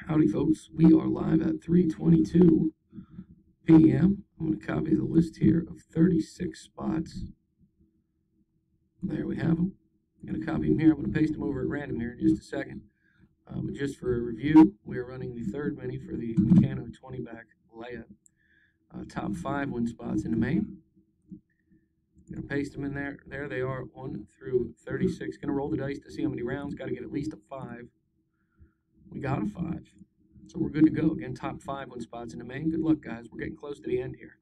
Howdy, folks. We are live at 3:22 p.m. I'm going to copy the list here of 36 spots. There we have them. I'm going to copy them here. I'm going to paste them over at random here in just a second. But just for a review, we are running the third mini for the Meccano 20-back Leia. Top 5 win spots in the main. Going to paste them in there. There they are, 1 through 36. Going to roll the dice to see how many rounds. Got to get at least a 5. We got a 5. So we're good to go. Again, top 5 win spots in the main. Good luck, guys. We're getting close to the end here.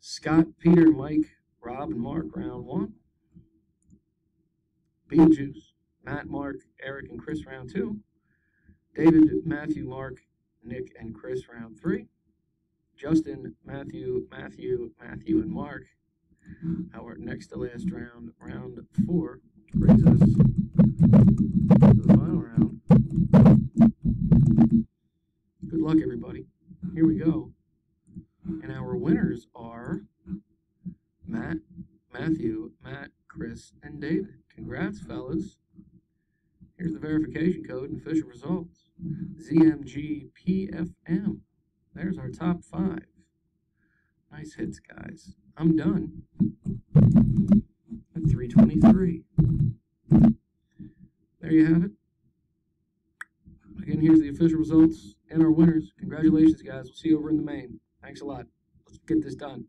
Scott, Peter, Mike, Rob, and Mark, round 1. Beetlejuice, Matt, Mark, Eric, and Chris, round 2. David, Matthew, Mark, Nick, and Chris, round 3. Justin, Matthew, and Mark. Our next to last round, round 4, brings us to the final round. Good luck, everybody. Here we go. And our winners are Matt, Matthew, Matt, Chris, and David. Congrats, fellas. Here's the verification code and official results. ZMGPFM. There's our top 5. Nice hits, guys. I'm done at 3:23. There you have it. Again, here's the official results and our winners. Congratulations, guys. We'll see you over in the main. Thanks a lot. Let's get this done.